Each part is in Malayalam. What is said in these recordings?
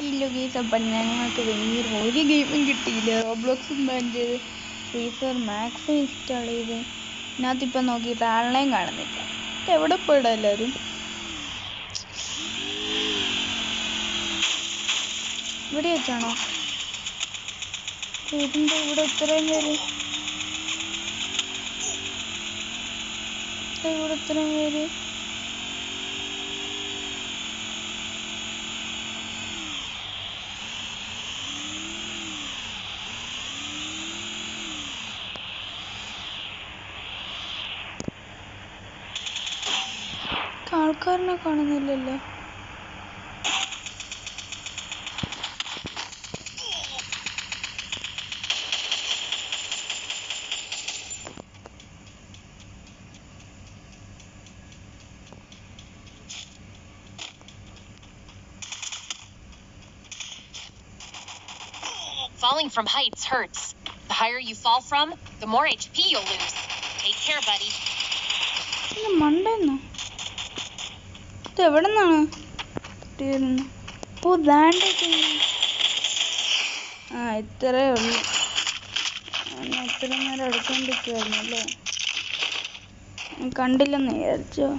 ഇല്ല ഗെയ്സ്, അപ്പം ഞങ്ങൾക്ക് ഭയങ്കര ഒരു ഗെയിമും കിട്ടിയില്ല. റോബ്ലോക്സും ബാൻ ചെയ്ത്, ഫ്രീ ഫയർ മാക്സ് ഇൻസ്റ്റാൾ ചെയ്ത്, ഇതിനകത്തിപ്പം നോക്കിയിട്ട് ആളിനെയും കാണുന്നില്ല. എവിടെ പോയിടാ എല്ലാവരും? ഇവിടെ വെച്ചാണോ? ഇതിൻ്റെ ഇവിടെ ഇത്രയും പേര്, ഇവിടെ ഇത്രയും പേര്. ആൾക്കാരനെ കാണുന്നില്ലല്ലോ. Falling from heights hurts. The higher you fall from, the more HP you'll lose. Take care, buddy. മണ്ടെന്നോ? ഇത് എവിടെ നിന്നാണ്? ഓ, ദാണ്ടേക്ക്. ആ, ഇത്രേ ഉള്ളു. ഇത്ര നേരം എടുത്തോണ്ടിരിക്കുവായിരുന്നല്ലേ. കണ്ടില്ലെന്ന് വിചാരിച്ചോ?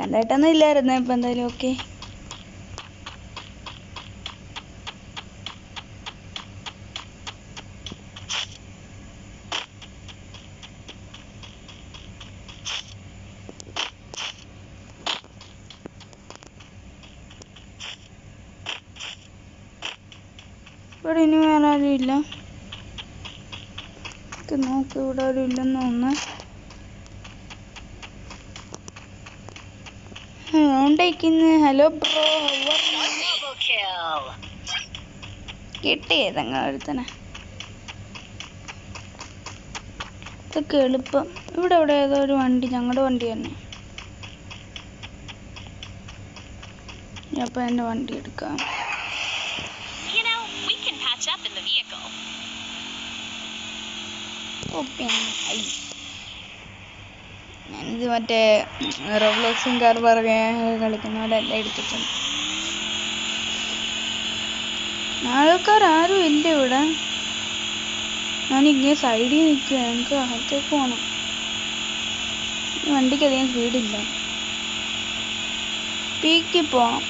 കണ്ടായിട്ടൊന്നും ഇല്ലായിരുന്നു. ഇപ്പം എന്തായാലും ഓക്കെ. ഇവിടെ ഇനി വേറെ ആരും ഇല്ല. നോക്ക്, ഇവിടെ ആരും ഇല്ലെന്ന് തോന്നുന്നു. ഹലോ ബ്രോ, കിട്ടിയതങ്ങ ഒരുത്തനെ. ഇതൊക്കെ എളുപ്പം. ഇവിടെ ഇവിടെ ഏതോ ഒരു വണ്ടി, ഞങ്ങളുടെ വണ്ടി തന്നെ. അപ്പം എൻ്റെ വണ്ടി എടുക്കാം. ഞാനിത് മറ്റേ റോബ്ലോക്സും കാർ കളിക്കുന്നവരെല്ലാം എടുത്തിട്ടുണ്ട്. ആൾക്കാരും ഇല്ല ഇവിടെ. ഞാനിങ്ങനെ സൈഡിൽ നിൽക്കുക. ഞങ്ങൾക്ക് അകത്തേക്ക് പോകണം. വണ്ടിക്ക് അധികം സ്പീഡില്ല. പീക്കിൽ പോവാം.